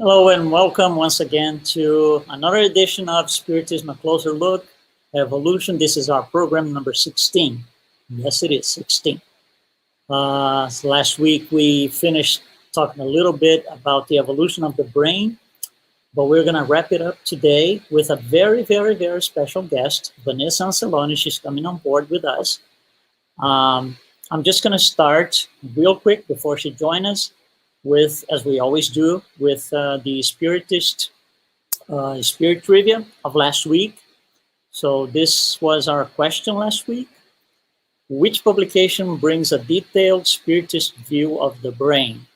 Hello and welcome once again to another edition of Spiritism, a closer look, evolution. This is our program number 16. Yes, it is 16. So last week we finished talking a little bit about the evolution of the brain, but we're going to wrap it up today with a very, very, very special guest, Vanessa Anseloni. She's coming on board with us. I'm just going to start real quick before she joins us with, as we always do, with the Spiritist Spirit Trivia of last week. So this was our question last week. Which publication brings a detailed Spiritist view of the brain?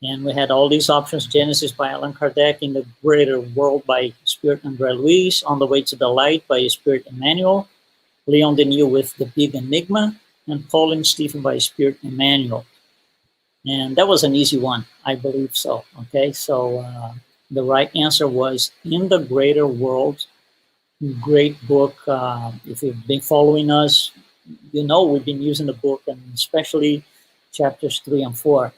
And we had all these options: Genesis by Allan Kardec, In the Greater World by Spirit André Luiz, On the Way to the Light by Spirit Emmanuel, Leon Denis with The Big Enigma, and Paul and Stephen by Spirit Emmanuel. And that was an easy one, I believe so. Okay, so the right answer was In the Greater World. Great book. If you've been following us, you know we've been using the book, and especially chapters 3 and 4.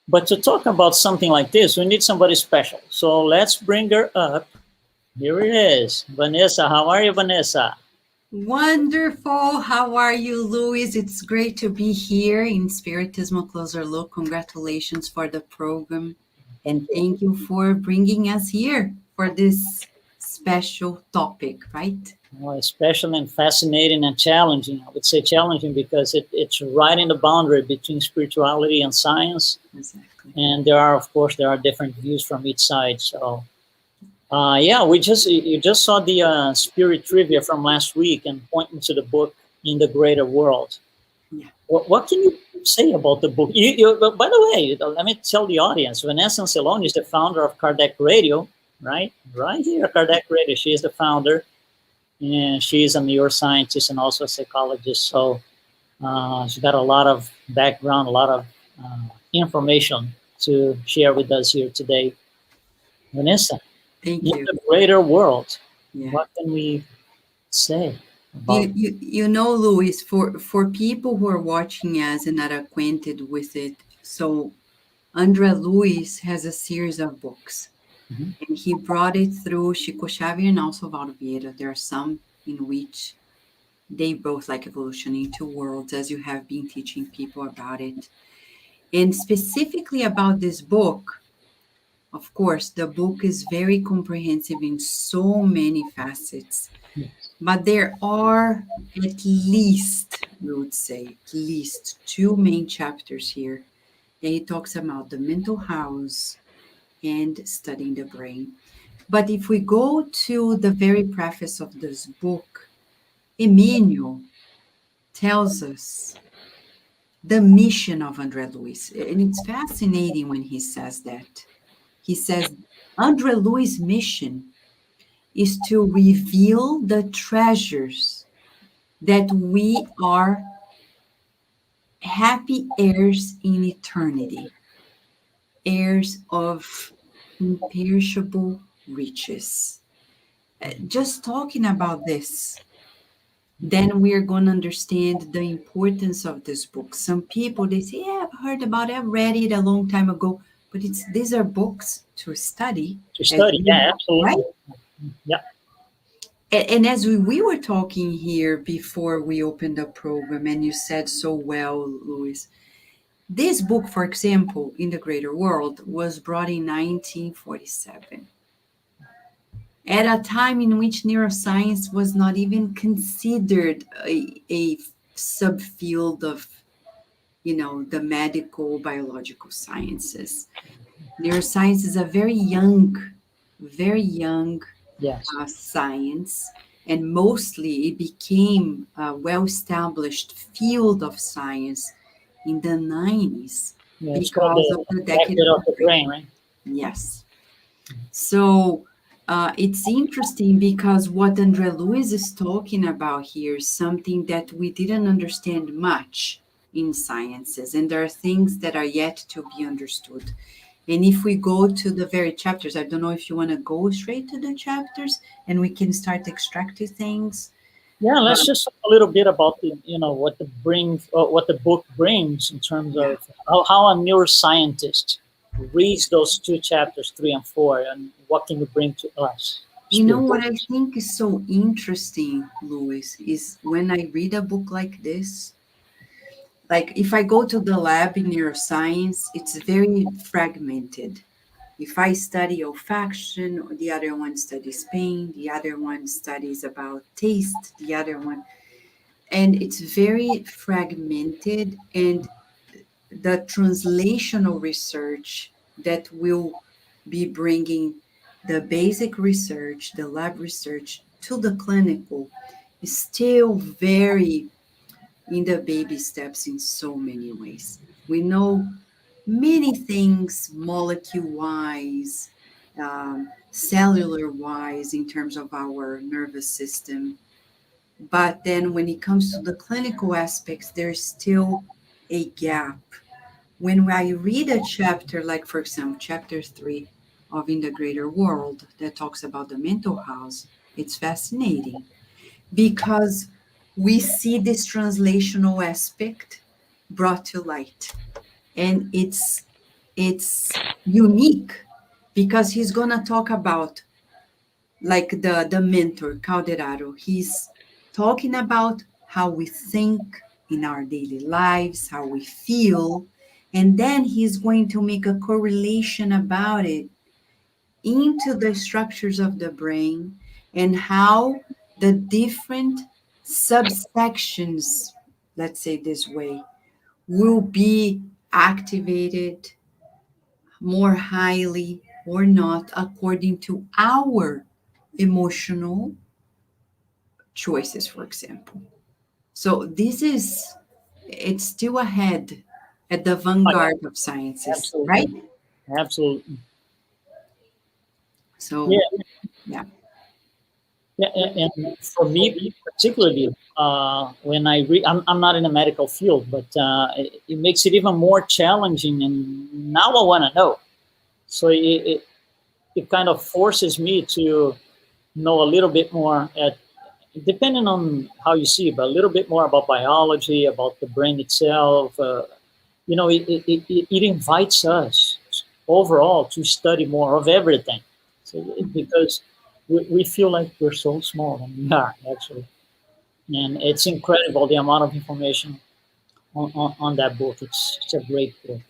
But to talk about something like this, we need somebody special. So let's bring her up. Here it is. Vanessa, how are you, Vanessa? Wonderful. How are you, Luiz? It's great to be here in Spiritism, a closer look. Congratulations for the program. And thank you for bringing us here for this special topic, right? Well, special and fascinating and challenging. I would say challenging because it's right in the boundary between spirituality and science. Exactly. And there are different views from each side. So you just saw the Spirit Trivia from last week and pointing to the book In the Greater World. Yeah. What can you say about the book? By the way, let me tell the audience, Vanessa Anseloni is the founder of Kardec Radio, right? Right here, Kardec Radio. She is the founder, and she is a neuroscientist and also a psychologist. So she's got a lot of background, a lot of information to share with us here today. Vanessa. Thank In you. the greater world, Yeah. what can we say about You know, Luiz, for people who are watching us and not acquainted with it, so André Luiz has a series of books. Mhm. And he brought it through Chico Xavier and also Valdo Vieira. There are some in which they both like evolution into worlds, as you have been teaching people about it. And specifically about this book, of course, the book is very comprehensive in so many facets. But there are at least, we would say, at least two main chapters here. And he talks about the mental house and studying the brain. But if we go to the very preface of this book, Emmanuel tells us the mission of André Luiz. And it's fascinating when he says that. He says, André Luiz's mission is to reveal the treasures that we are happy heirs in eternity, heirs of imperishable riches. Just talking about this, then we are going to understand the importance of this book. Some people, they say, yeah, I've heard about it, I've read it a long time ago, but these are books to study. Yeah, absolutely. Right? Yeah. And as we were talking here before we opened the program, and you said so well, Luiz, this book, for example, In the Greater World, was brought in 1947, at a time in which neuroscience was not even considered a subfield of, the medical biological sciences. Neuroscience is a very young Yes. science, and mostly it became a well-established field of science in the 90s Yeah, it's called because of the decade of the brain, right? Yes. So it's interesting because what André Luiz is talking about here is something that we didn't understand much in sciences, and there are things that are yet to be understood. And if we go to the very chapters, I don't know if you want to go straight to the chapters and we can start extracting things. Yeah, let's just talk a little bit about what the book brings in terms of how a neuroscientist reads those two chapters, 3 and 4, and what can you bring to us? You know Spirit? what I think is so interesting, Luis, is when I read a book like this, like if I go to the lab in neuroscience, it's very fragmented. If I study olfaction, the other one studies pain, the other one studies about taste, the other one, and it's very fragmented. And the translational research that will be bringing the basic research, the lab research to the clinical is still very in the baby steps in so many ways. We know many things molecule wise, cellular wise, in terms of our nervous system. But then when it comes to the clinical aspects, there's still a gap. When I read a chapter, like for example, chapter 3 of In the Greater World, that talks about the mental house, it's fascinating because we see this translational aspect brought to light. And it's unique because he's gonna talk about like the mentor Calderaro. He's talking about how we think in our daily lives, how we feel, and then he's going to make a correlation about it into the structures of the brain and how the different subsections, let's say this way, will be activated more highly or not according to our emotional choices, for example. So this is, it's still ahead at the Oh, vanguard yeah, of sciences, right? absolutely, absolutely. So Yeah, yeah. yeah, and for me particularly, when I read, I'm not in a medical field, but it makes it even more challenging. And now I want to know. So it kind of forces me to know a little bit more depending on how you see it, but a little bit more about biology, about the brain itself. It invites us overall to study more of everything. So because we feel like we're so small, and we are actually. And it's incredible the amount of information on that book. It's a great book.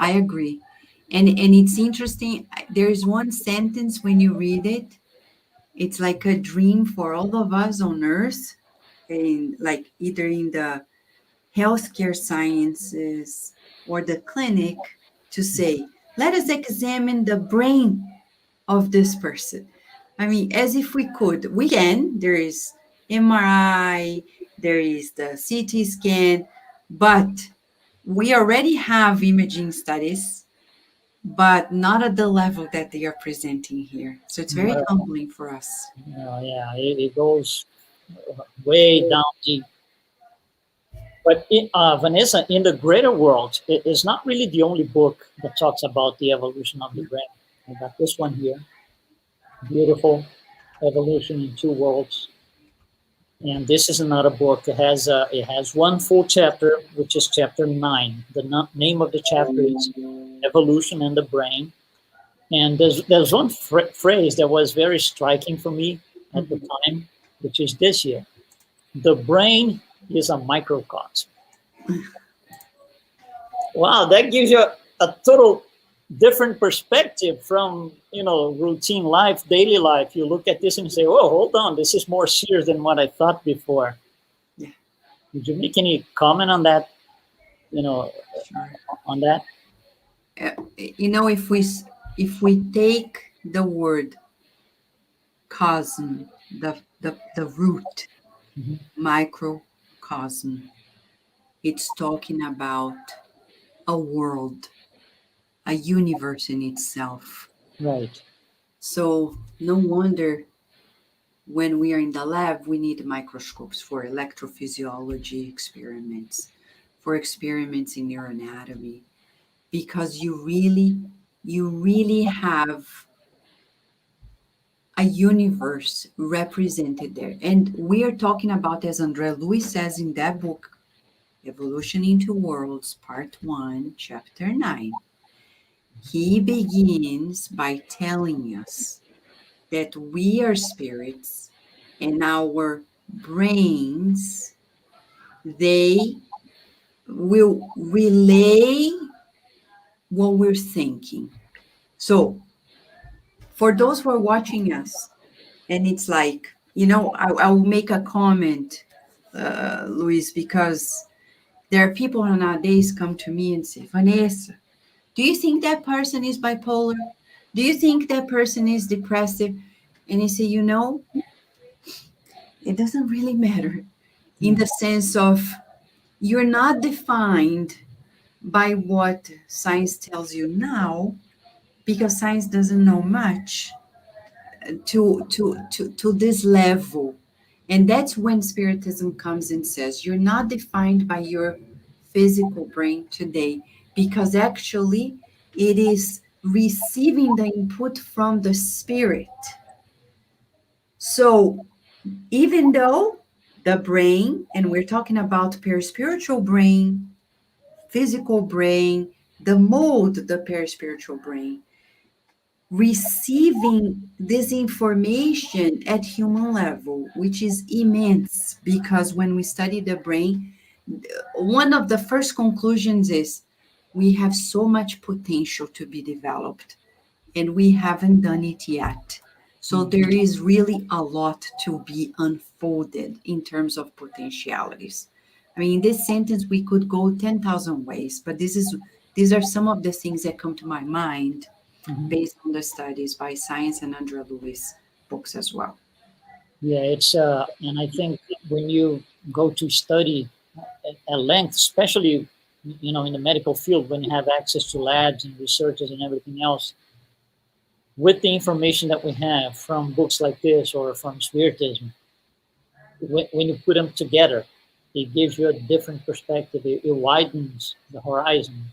I agree. And it's interesting. There's one sentence when you read it, it's like a dream for all of us on earth, and like either in the healthcare sciences or the clinic to say, let us examine the brain of this person. I mean, as if we could. We can. There is MRI, there is the CT scan, but we already have imaging studies, but not at the level that they are presenting here. So it's very humbling for us. Yeah, it goes way down deep. But Vanessa, in the greater world, it is not really the only book that talks about the evolution of the brain. I got this one here, beautiful evolution in two worlds, and this is another book. It has one full chapter, which is chapter 9. The name of the chapter is Evolution in the Brain, and there's one phrase that was very striking for me at the time, which is this here: the brain is a microcosm. Wow, that gives you a total different perspective from routine life, daily life. You look at this and say, "Oh, hold on, this is more serious than what I thought before." Yeah, Did you make any comment on that? You know, sure. on that? If we take the word cosm, the root Hmm. microcosm, it's talking about a world, a universe in itself. Right. So no wonder when we are in the lab, we need microscopes for electrophysiology experiments, for experiments in neuroanatomy, because you really have a universe represented there. And we are talking about, as Andre Luiz says in that book, Evolution into Worlds, Part 1, Chapter 9. He begins by telling us that we are spirits and our brains, they will relay what we're thinking. So, for those who are watching us, and it's like, I'll make a comment, Luis, because there are people who nowadays come to me and say, Vanessa, do you think that person is bipolar? Do you think that person is depressive? And I say, it doesn't really matter in the sense of you're not defined by what science tells you now, because science doesn't know much to this level. And that's when Spiritism comes and says, you're not defined by your physical brain today, because actually it is receiving the input from the spirit. So even though the brain, and we're talking about perispiritual brain, physical brain, the mode, the perispiritual brain, receiving this information at human level, which is immense, because when we study the brain, one of the first conclusions is we have so much potential to be developed and we haven't done it yet. So there is really a lot to be unfolded in terms of potentialities. I mean, in this sentence, we could go 10,000 ways, but these are some of the things that come to my mind based on the studies by Science and Andrea Lewis books as well. Yeah, it's and I think when you go to study at length, especially in the medical field, when you have access to labs and researchers and everything else, with the information that we have from books like this or from Spiritism, when you put them together, it gives you a different perspective. It widens the horizon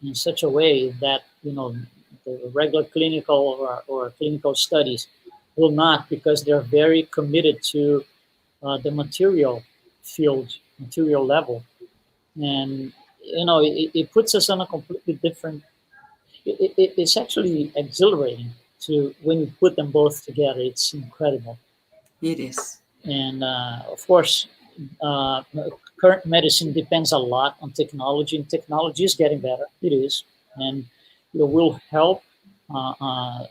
in such a way that the regular clinical or clinical studies will not, because they're very committed to the material field, material level, and it puts us on a completely different. It's actually exhilarating to when you put them both together. It's incredible. It is. And of course, uh, current medicine depends a lot on technology, and technology is getting better. It is, and it will help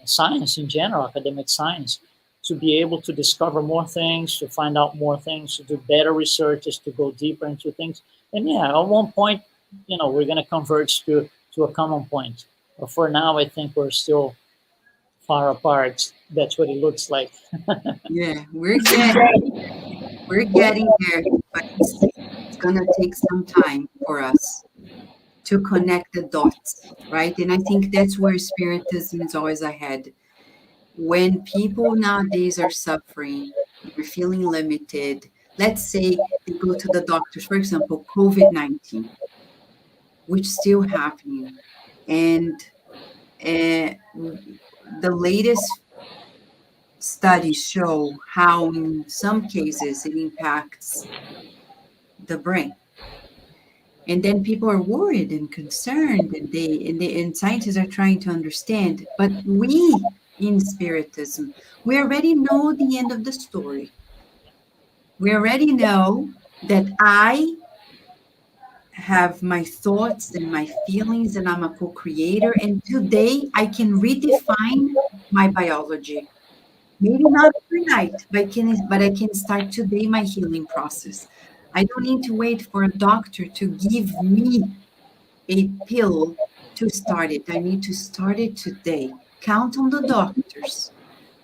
science in general, academic science, to be able to discover more things, to find out more things, to do better researches, to go deeper into things. And yeah, at one point, we're going to converge to a common point. But for now, I think we're still far apart. That's what it looks like. Yeah, we're getting there, but it's gonna take some time for us to connect the dots, right? And I think that's where Spiritism is always ahead. When people nowadays are suffering, they're feeling limited. Let's say they go to the doctors, for example, COVID-19, which is still happening, and the latest studies show how, in some cases, it impacts the brain. And then people are worried and concerned, and scientists are trying to understand. But we in Spiritism, we already know the end of the story. We already know that I have my thoughts and my feelings, and I'm a co-creator. And today I can redefine my biology. Maybe not overnight, but I can start today my healing process. I don't need to wait for a doctor to give me a pill to start it. I need to start it today. Count on the doctors,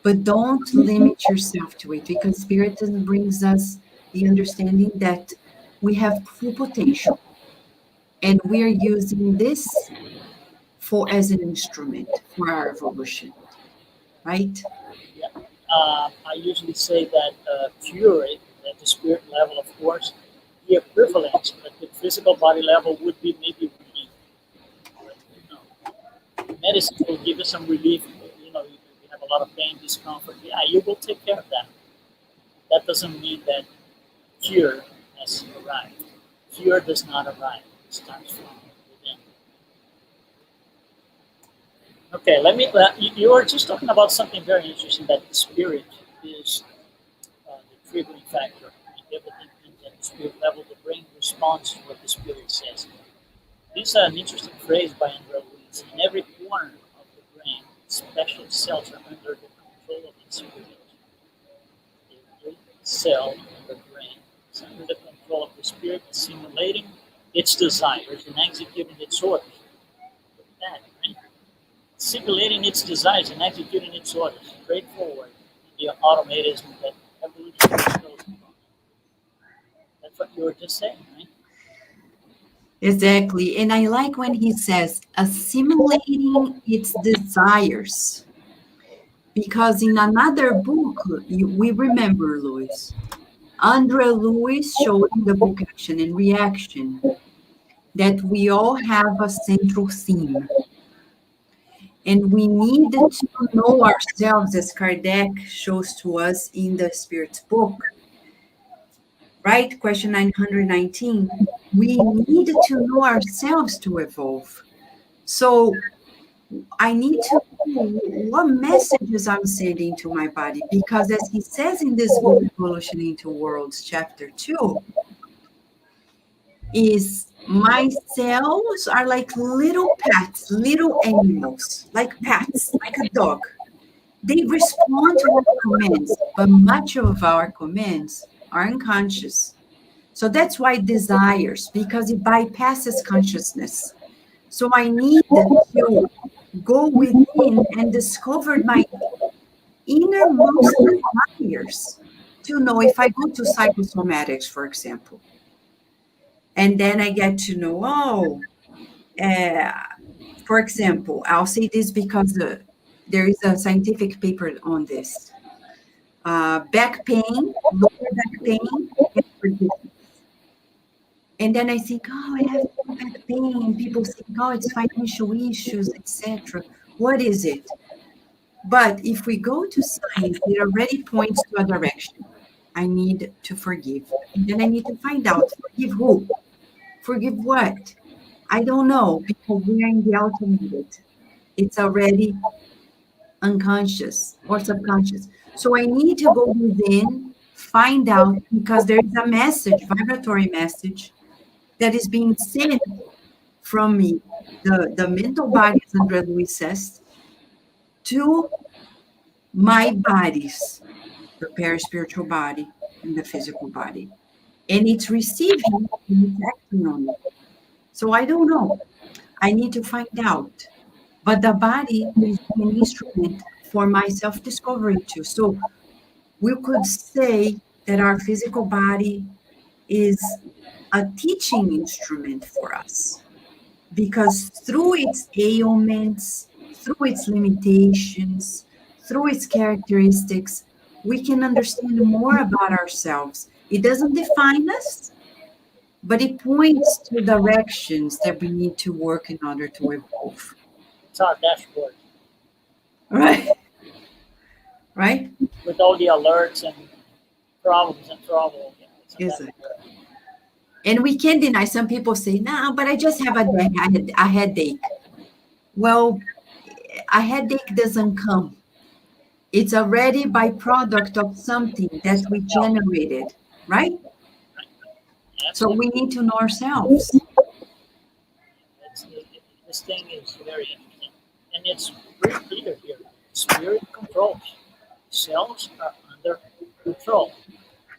but don't limit yourself to it, because Spiritism brings us the understanding that we have full potential and we are using this for as an instrument for our evolution, right? Yeah. I usually say that cure at the spirit level, of course, the equivalent at the physical body level would be maybe relief. But, medicine will give you some relief. You have a lot of pain, discomfort. Yeah, you will take care of that. That doesn't mean that cure has arrived. Cure does not arrive. It starts from within. Okay, let me. You were just talking about something very interesting, that the spirit is the triggering factor. And everything is at the spirit level. The brain responds to what the spirit says. This is an interesting phrase by Andrea Luiz. In every corner of the brain, special cells are under the control of the spirit. Every cell in the brain is under the control of the spirit, simulating its desires and executing its orders. Look at that, right? Simulating its desires and executing its orders. Straightforward in the automatism that evolution goes from. That's what you were just saying, right? Exactly. And I like when he says assimilating its desires. Because in another book, we remember, Luis, Andre Lewis showed in the book Action and Reaction that we all have a central theme. And we need to know ourselves, as Kardec shows to us in the Spirit's book, right? Question 919. We need to know ourselves to evolve. So I need to know what messages I'm sending to my body, because as he says in this book, Evolution into Worlds, chapter 2, is my cells are like little pets, little animals, like pets, like a dog. They respond to our commands, but much of our commands are unconscious. So that's why desires, because it bypasses consciousness. So I need to go within and discover my innermost desires to know if I go to psychosomatics, for example, and then I get to know, uh, for example, I'll say this because there is a scientific paper on this. Back pain, lower back pain, and forgiveness. And then I think, oh, I have back pain. People think, oh, it's financial issues, etc. What is it? But if we go to science, it already points to a direction. I need to forgive. And then I need to find out, forgive who? Forgive what? I don't know, because we are in the automated. It's already unconscious or subconscious. So I need to go within, find out, because there is a message, vibratory message, that is being sent from me, the mental body, as Andrea Luiz says, to my bodies, the paraspiritual body and the physical body. And it's receiving and it's acting on it. So I don't know. I need to find out. But the body is an instrument for my self discovery too. So we could say that our physical body is a teaching instrument for us, because through its ailments, through its limitations, through its characteristics, we can understand more about ourselves. It doesn't define us, but it points to directions that we need to work in order to evolve. It's our dashboard Right? Right? with all the alerts and problems and trouble. Yeah, it's a Exactly. dashboard. And we can't deny, some people say, no, but I just have a headache. Well, a headache doesn't come. It's already byproduct of something that we Yeah, generated, right? So we absolutely. need to know ourselves. This thing is very interesting. And it's pretty clear here. Spirit controls. Cells are under control.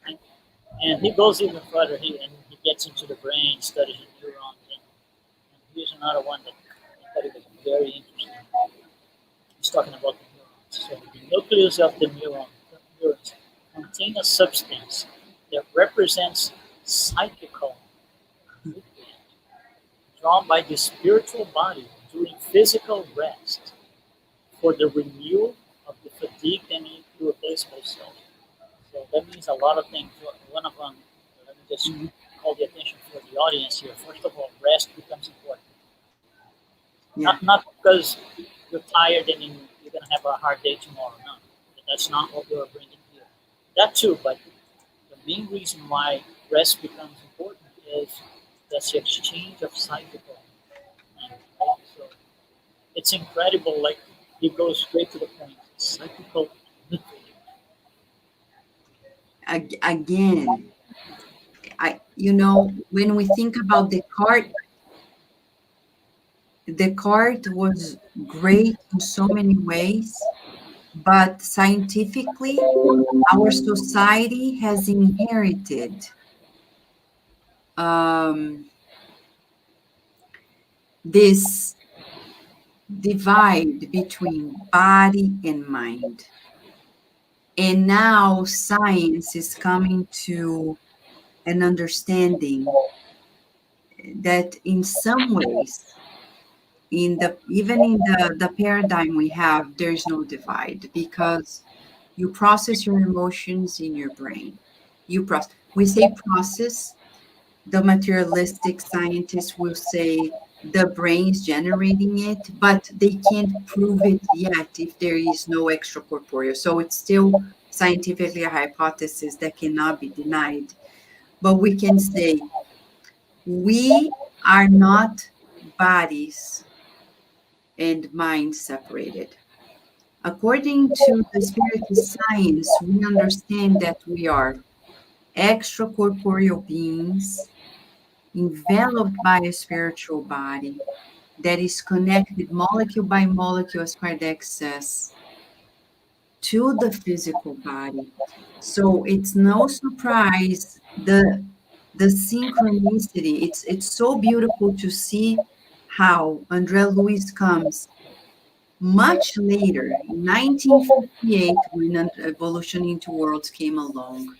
And, and he goes even further. He gets into the brain, studies the neurons. And here's another one that I thought it was very interesting. He's talking about the neurons. So the nucleus of the neurons contain a substance that represents psychical nucleus drawn by the spiritual body during physical rest for the renewal of the fatigued and irreplaceable cells. So that means a lot of things. One of them, let me just call the attention for the audience here. First of all, rest becomes important. Yeah. Not because you're tired and you're going to have a hard day tomorrow. No, that's not what we're bringing here. That too, but the main reason why rest becomes important is that's the exchange of psychical. Right? So It's incredible. Like, he goes straight to the point. Psychical nucleus. Again, when we think about Descartes was great in so many ways, but scientifically, our society has inherited this divide between body and mind. And now science is coming to an understanding that in some ways, even in the paradigm we have, there's no divide because you process your emotions in your brain. We say process. The materialistic scientists will say the brain's generating it, but they can't prove it yet if there is no extracorporeal. So it's still scientifically a hypothesis that cannot be denied. But we can say we are not bodies and minds separated. According to the Spiritist science, we understand that we are extracorporeal beings enveloped by a spiritual body that is connected molecule by molecule, as Kardec says, to the physical body. So it's no surprise the synchronicity. It's so beautiful to see how André Luiz comes much later, in 1958, when Evolution into Worlds came along,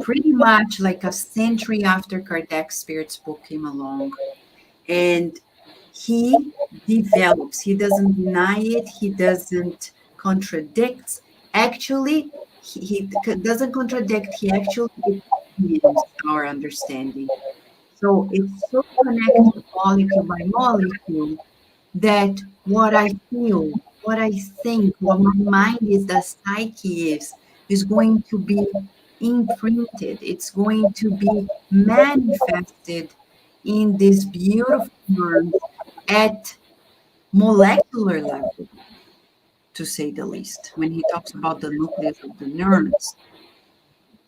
pretty much like a century after Kardec's Spirit's book came along. And he develops, he doesn't deny it, he doesn't contradict. Actually, he doesn't contradict, he actually expands our understanding. So it's so connected molecule by molecule that what I feel, what I think, what my mind is, the psyche is going to be imprinted. It's going to be manifested in these beautiful neurons at molecular level, to say the least. When he talks about the nucleus of the neurons,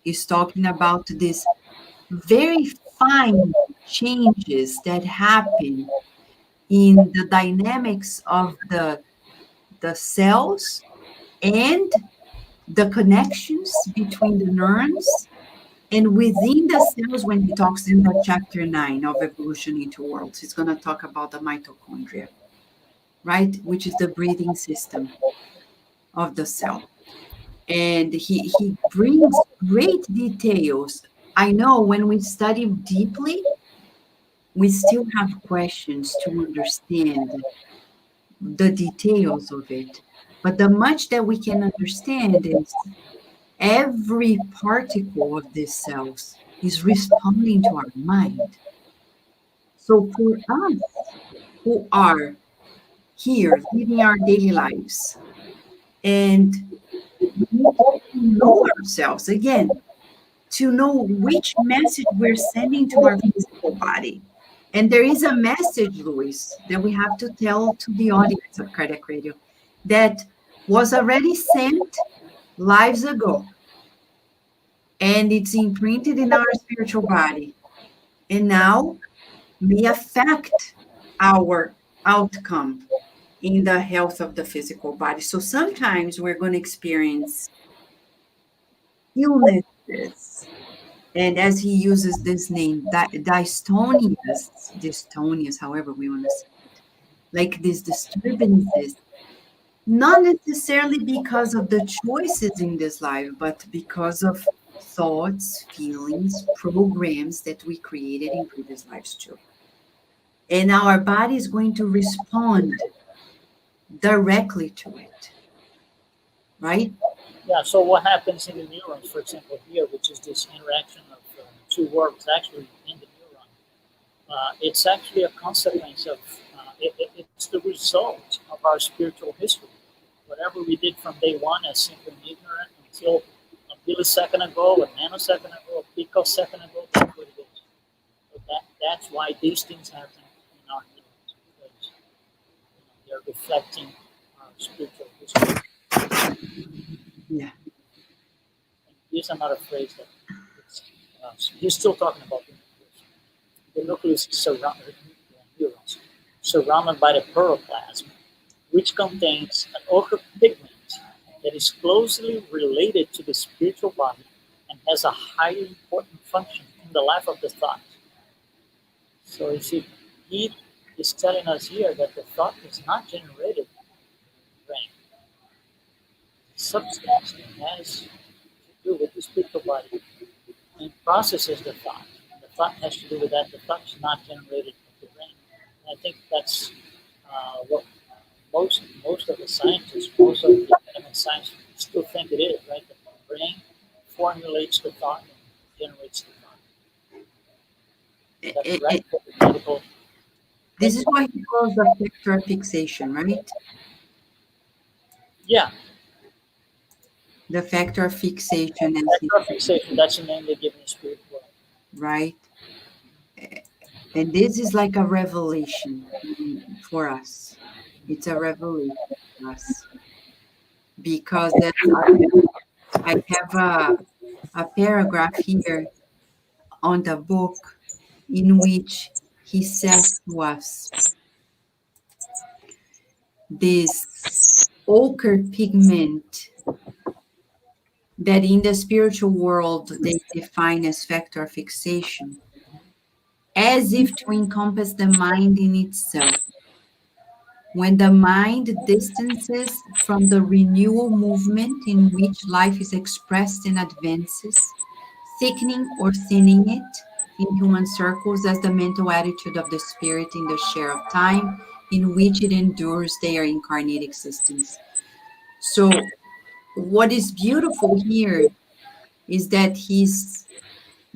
he's talking about these very fine changes that happen in the dynamics of the cells and the connections between the neurons and within the cells. When he talks in the chapter 9 of Evolution into Worlds, he's going to talk about the mitochondria, right, which is the breathing system of the cell. And he brings great details. I know when we study deeply, we still have questions to understand the details of it. But the much that we can understand is every particle of these cells is responding to our mind. So for us who are here living our daily lives, and we need to know ourselves again, to know which message we're sending to our physical body. And there is a message, Luiz, that we have to tell to the audience of Cardiac Radio that was already sent lives ago. And it's imprinted in our spiritual body. And now may affect our outcome in the health of the physical body. So sometimes we're going to experience illnesses. And as he uses this name, dystonias, however we want to say it, like these disturbances, not necessarily because of the choices in this life, but because of thoughts, feelings, programs that we created in previous lives too. And our body is going to respond directly to it, right? Yeah, so what happens in the neurons, for example, here, which is this interaction of two worlds actually in the neuron, it's actually a consequence of, it's the result of our spiritual history. Whatever we did from day one as simple and ignorant until a millisecond ago, a nanosecond ago, a picosecond ago, that's what it is. So that's why these things happen in our neurons, because are reflecting our spiritual history. Yeah. And here's another phrase that he's still talking about the nucleus. The nucleus is surrounded by the protoplasm, which contains an ochre pigment that is closely related to the spiritual body and has a highly important function in the life of the thought. So you see, he is telling us here that the thought is not generated in the brain. Substance that has to do with the spiritual body and processes the thought. The thought has to do with that. The thought is not generated in the brain. And I think that's what most of the scientists, most of the academic science still think it is, right? That the brain formulates the thought and generates the thought. That's right for the medical. This is what he calls the factor of fixation, right? Yeah, The factor of fixation, factor of fixation. That's the name they give in the spirit world. right? And this is like a revelation for us. It's a revelation for us because I have a paragraph here on the book in which he says to us this ochre pigment that in the spiritual world they define as factor of fixation, as if to encompass the mind in itself. When the mind distances from the renewal movement in which life is expressed and advances, thickening or thinning it in human circles as the mental attitude of the spirit in the share of time in which it endures their incarnate existence. So, what is beautiful here is that he's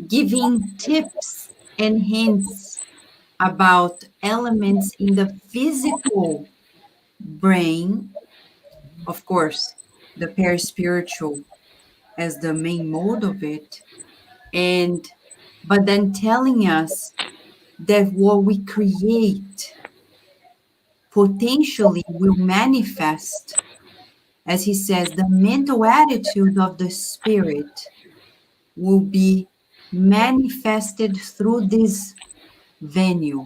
giving tips and hints about elements in the physical brain, of course, the paraspiritual as the main mode of it, and but then telling us that what we create potentially will manifest, as he says, the mental attitude of the spirit will be manifested through this venue.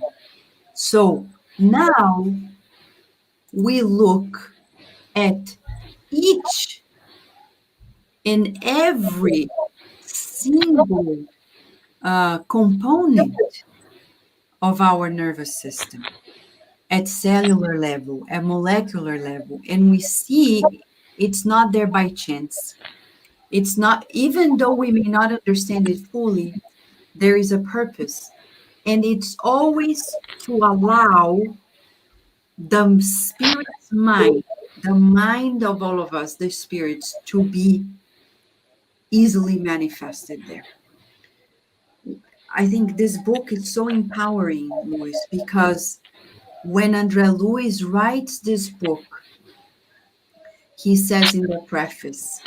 So now we look at each and every single component of our nervous system at cellular level, at molecular level, and we see it's not there by chance. It's not, even though we may not understand it fully, there is a purpose. And it's always to allow the spirit's mind, the mind of all of us, the spirits, to be easily manifested there. I think this book is so empowering, Luiz, because when André Luiz writes this book, he says in the preface,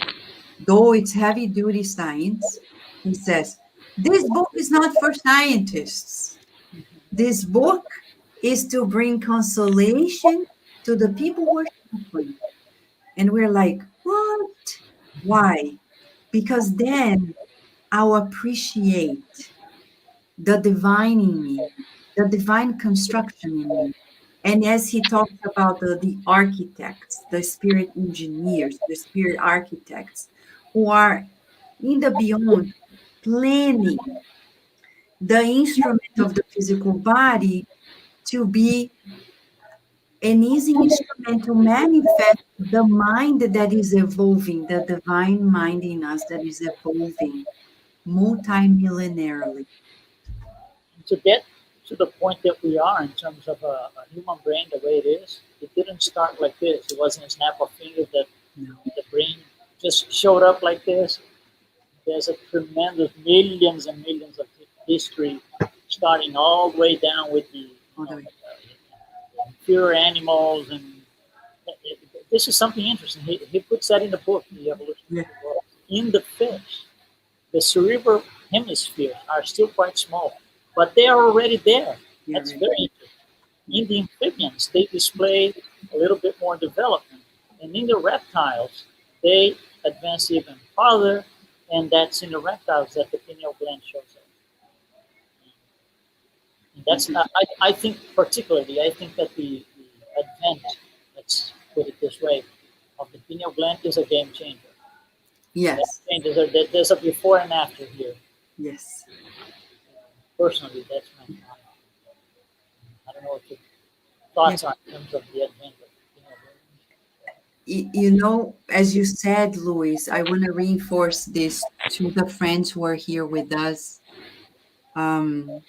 though it's heavy duty science, he says, this book is not for scientists. This book is to bring consolation to the people who are suffering. And we're like, what? Why? Because then I'll appreciate the divine in me, the divine construction in me. And as he talks about the architects, the spirit engineers, the spirit architects, who are in the beyond planning the instrument of the physical body to be an easy instrument to manifest the mind that is evolving, the divine mind in us that is evolving multimillenarily. To get to the point that we are in terms of a human brain the way it is, it didn't start like this. It wasn't a snap of fingers that No. the brain just showed up like this. There's a tremendous millions and millions of history, starting all the way down with the pure animals, and this is something interesting. He puts that in the book, The Evolution of the World. In the fish, the cerebral hemispheres are still quite small, but they are already there. That's very interesting. In the amphibians, they display a little bit more development. And in the reptiles, they advance even farther, and that's in the reptiles that the pineal gland shows up. And that's I think particularly I think that the advent, let's put it this way, of the pineal gland is a game changer. Yes. There's a before and after here. Yes. Personally, that's my thought. I don't know what your thoughts are in terms of the advent of You know, as you said, Luis, I want to reinforce this to the friends who are here with us. Um,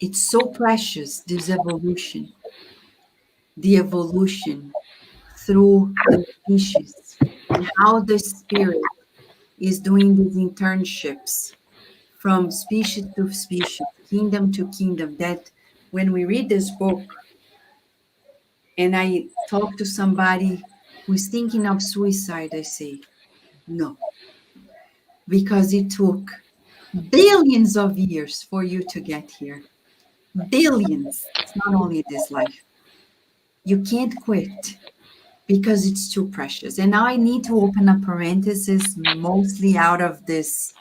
it's so precious, this evolution, the evolution through the species, and how the spirit is doing these internships from species to species, kingdom to kingdom. That when we read this book, and I talk to somebody who is thinking of suicide, I say, no, because it took billions of years for you to get here. Billions. It's not only this life. You can't quit because it's too precious. And now I need to open a parenthesis, mostly out of this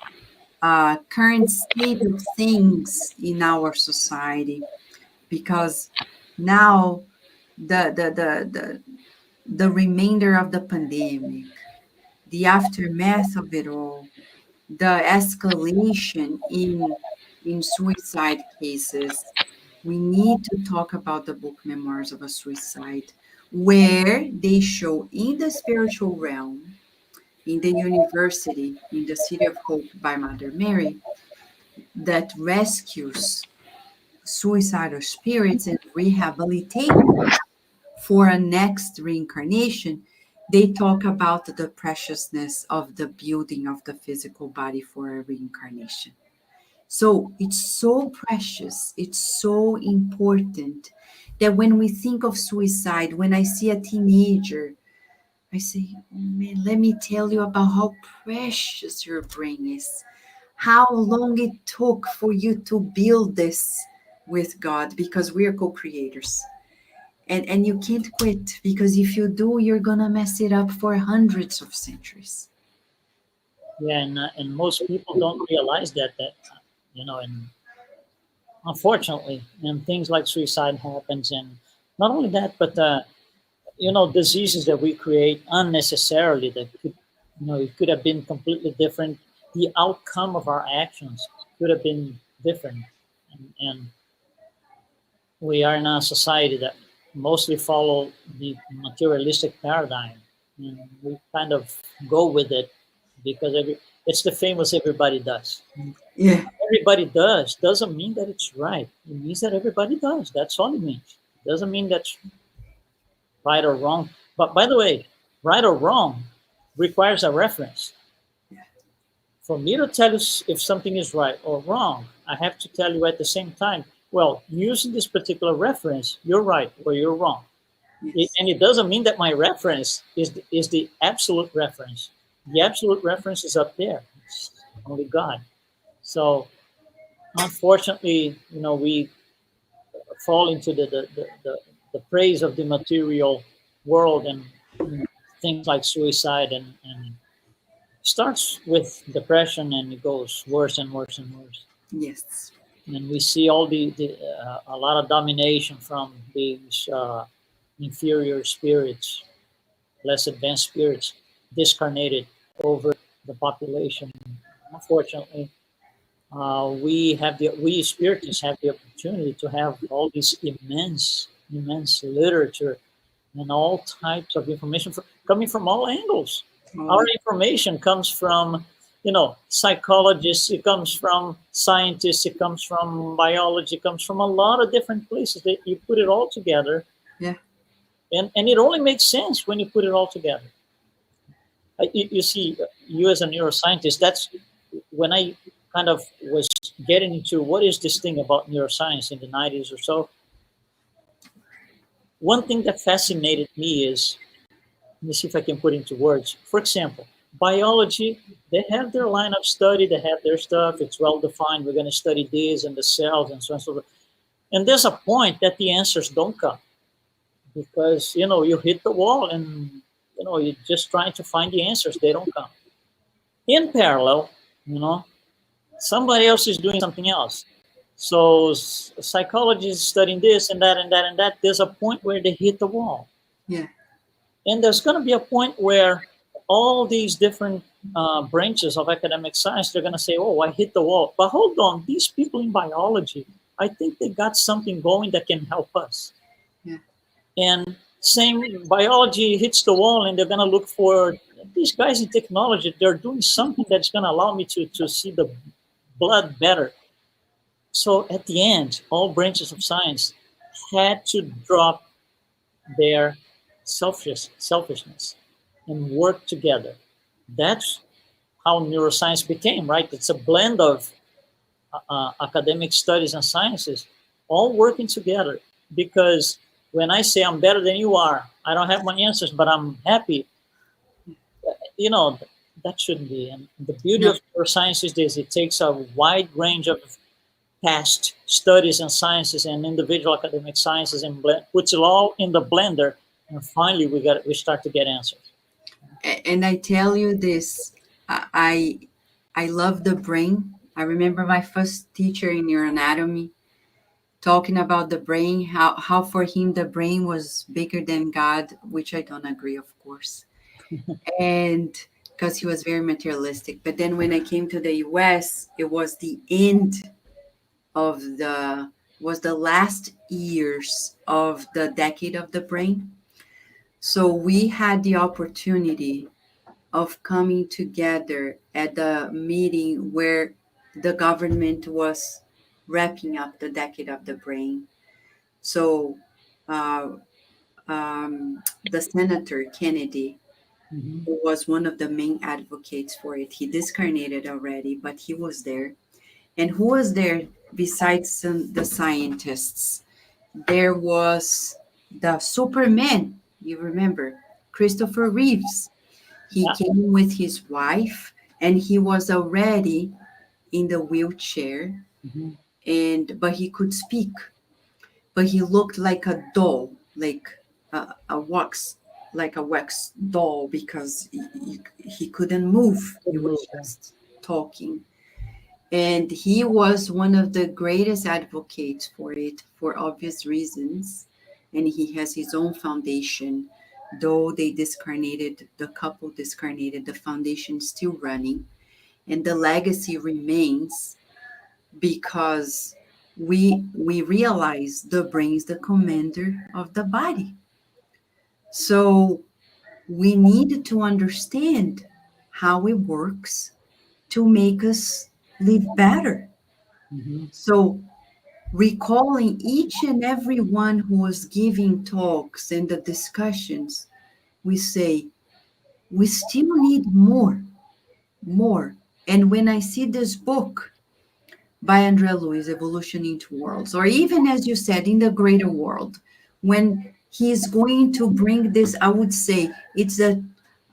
current state of things in our society, because now the remainder of the pandemic, the aftermath of it all, the escalation in suicide cases, we need to talk about the book Memoirs of a Suicide, where they show in the spiritual realm, in the university, in the City of Hope by Mother Mary, that rescues suicidal spirits and rehabilitates for a next reincarnation. They talk about the preciousness of the building of the physical body for a reincarnation. So it's so precious, it's so important that when we think of suicide, when I see a teenager, I say, oh man, let me tell you about how precious your brain is, how long it took for you to build this with God, because we are co-creators. And you can't quit, because if you do, you're gonna mess it up for hundreds of centuries. Yeah, and most people don't realize that and unfortunately, and things like suicide happens, and not only that, but diseases that we create unnecessarily that could, it could have been completely different. The outcome of our actions could have been different, and we are in a society that mostly follow the materialistic paradigm, and we kind of go with it because it's the famous everybody does. Yeah. Everybody does doesn't mean that it's right. It means that everybody does. That's all it means. It doesn't mean that's right or wrong. But by the way, right or wrong requires a reference. For me to tell you if something is right or wrong, I have to tell you at the same time, well, using this particular reference, you're right or you're wrong. Yes. And it doesn't mean that my reference is the absolute reference. The absolute reference is up there. It's only God. So unfortunately, we fall into the praise of the material world, and things like suicide, and starts with depression, and it goes worse and worse and worse. Yes. And we see all a lot of domination from these inferior spirits, less advanced spirits, discarnated over the population. Unfortunately, we spiritists have the opportunity to have all this immense literature and all types of information coming from all angles. Our information comes from, psychologists, it comes from scientists, it comes from biology, it comes from a lot of different places that you put it all together. Yeah. And it only makes sense when you put it all together. You see, you as a neuroscientist, that's when I kind of was getting into what is this thing about neuroscience in the 90s or so. One thing that fascinated me is, let me see if I can put into words. For example, biology, they have their line of study, they have their stuff, it's well defined. We're going to study this and the cells and so on and so forth. And there's a point that the answers don't come because, you hit the wall and, you're just trying to find the answers. They don't come. In parallel, somebody else is doing something else. So psychology is studying this and that and that and that. There's a point where they hit the wall. Yeah. And there's going to be a point where all these different branches of academic science, they're going to say, oh, I hit the wall. But hold on, these people in biology, I think they got something going that can help us. Yeah. And same, biology hits the wall and they're going to look for these guys in technology. They're doing something that's going to allow me to see the blood better. So at the end, all branches of science had to drop their selfishness and work together. That's how neuroscience became, right? It's a blend of academic studies and sciences all working together. Because when I say I'm better than you are, I don't have my answers, but I'm happy, that shouldn't be. And the beauty No. of neuroscience is this: it takes a wide range of past studies and sciences and individual academic sciences and puts it all in the blender, and finally we start to get answers. And I tell you this, I love the brain. I remember my first teacher in neuroanatomy talking about the brain, how for him the brain was bigger than God, which I don't agree, of course. And because he was very materialistic. But then when I came to the US, it was the end of the last years of the decade of the brain. So we had the opportunity of coming together at the meeting where the government was wrapping up the decade of the brain. So uh, the Senator Kennedy, Mm-hmm. who was one of the main advocates for it, he discarnated already, but he was there. And who was there besides the scientists? There was the Superman, you remember, Christopher Reeves. He Yeah. came with his wife, and he was already in the wheelchair, Mm-hmm. but he could speak. But he looked like a doll, like a wax doll, because he couldn't move. He was just talking. And he was one of the greatest advocates for it for obvious reasons. And he has his own foundation. Though the couple discarnated, the foundation is still running. And the legacy remains because we realize the brain is the commander of the body. So we need to understand how it works to make us live better. Mm-hmm. So recalling each and every one who was giving talks and the discussions, we say, we still need more, more. And when I see this book by Andrea Luiz, Evolution into Worlds, or even as you said, in the greater world, when he's going to bring this, I would say it's a,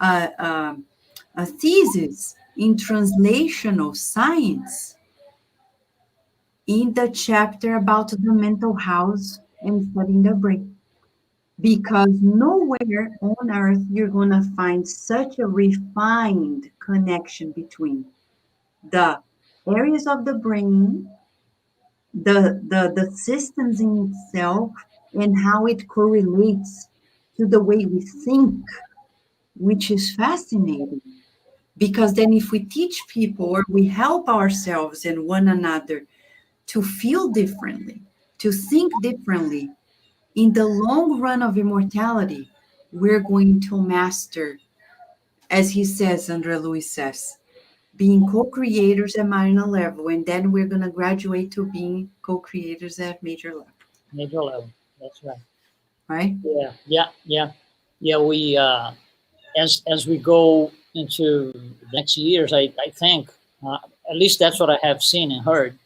a, a thesis in translational science in the chapter about the mental house and studying the brain. Because nowhere on earth you're going to find such a refined connection between the areas of the brain, the systems in itself, and how it correlates to the way we think, which is fascinating. Because then, if we teach people or we help ourselves and one another to feel differently, to think differently, in the long run of immortality, we're going to master, as he says, Andrea Luiz says, being co-creators at minor level, and then we're going to graduate to being co-creators at major level. Major level. That's right. Right? Yeah. Yeah. Yeah. Yeah. We as we go into the next years, I think at least that's what I have seen and heard.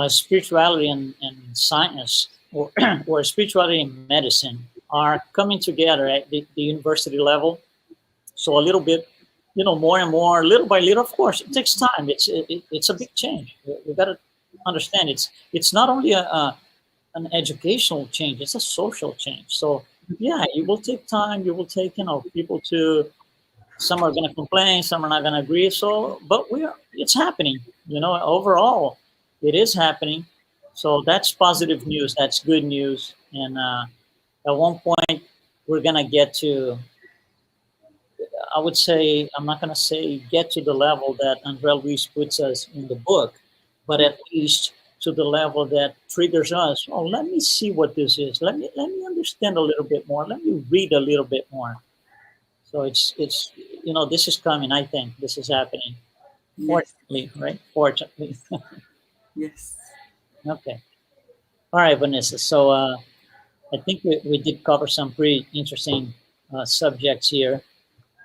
Spirituality and science, or or spirituality and medicine, are coming together at the university level. So a little bit, more and more, little by little. Of course, it takes time. It's a big change. You got to understand. It's not only an educational change. It's a social change. So yeah, it will take time. You will take, people to, some are going to complain, some are not going to agree. So, but it's happening, overall it is happening. So that's positive news. That's good news. And at one point we're going to get to, I would say, I'm not going to say get to the level that Andre Luis puts us in the book, but at least to the level that triggers us. Oh, let me see what this is. Let me understand a little bit more. Let me read a little bit more. So it's this is coming. I think this is happening. Yes. Fortunately, right? Fortunately. Yes. Okay. All right, Vanessa. So I think we did cover some pretty interesting subjects here.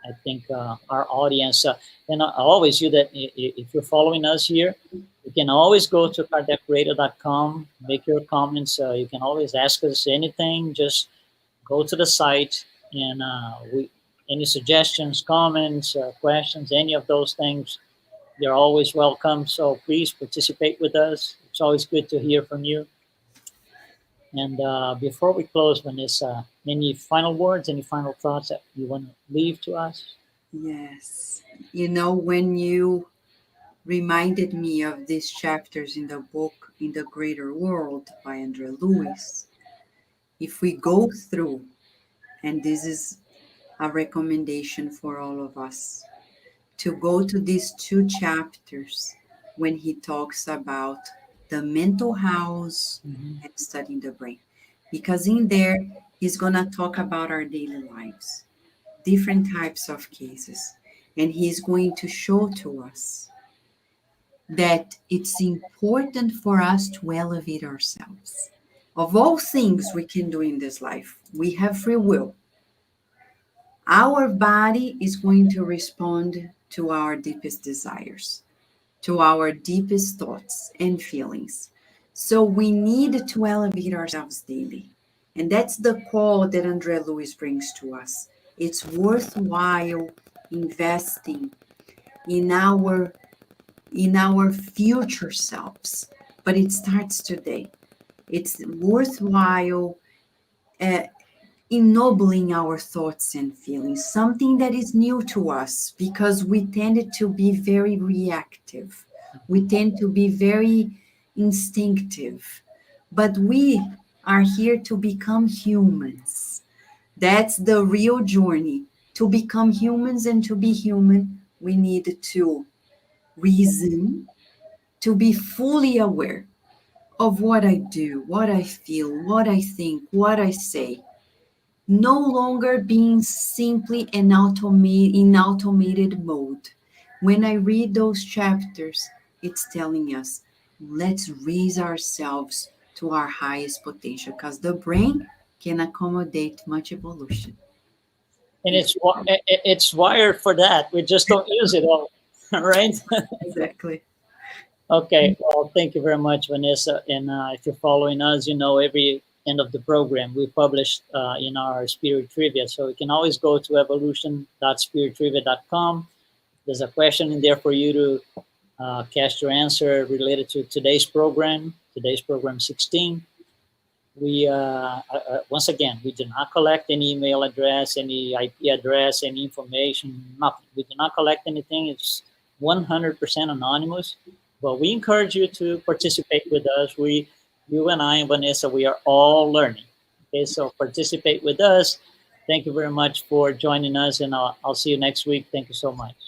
I think our audience, and I always you that if you're following us here, you can always go to cardekradio.com, make your comments. You can always ask us anything. Just go to the site, and any suggestions, comments, questions, any of those things, you're always welcome. So please participate with us. It's always good to hear from you. And before we close, Vanessa, any final words, any final thoughts that you want to leave to us? Yes. When you reminded me of these chapters in the book In the Greater World by Andre Luiz, if we go through, and this is a recommendation for all of us, to go to these two chapters when he talks about the mental house Mhm. and studying the brain. Because in there, he's going to talk about our daily lives, different types of cases. And he's going to show to us that it's important for us to elevate ourselves. Of all things we can do in this life, we have free will. Our body is going to respond to our deepest desires, to our deepest thoughts and feelings. So we need to elevate ourselves daily. And that's the call that Andre Luiz brings to us. It's worthwhile investing in our future selves, but it starts today. It's worthwhile uh, ennobling our thoughts and feelings, something that is new to us because we tended to be very reactive. We tend to be very instinctive, but we are here to become humans. That's the real journey. To become humans and to be human, we need to reason, to be fully aware of what I do, what I feel, what I think, what I say, no longer being simply in automated mode. When I read those chapters, it's telling us, let's raise ourselves to our highest potential because the brain can accommodate much evolution. And it's wired for that. We just don't use it all, right? Exactly. Okay. Well, thank you very much, Vanessa. And if you're following us, every end of the program we publish in our Spirit Trivia. So you can always go to evolution.spirittrivia.com. There's a question in there for you to cast your answer related to today's program 16. We once again, we do not collect any email address, any IP address, any information, nothing. We do not collect anything. It's 100% anonymous. But we encourage you to participate with us. You and I and Vanessa, we are all learning. Okay, so participate with us. Thank you very much for joining us, and I'll see you next week. Thank you so much.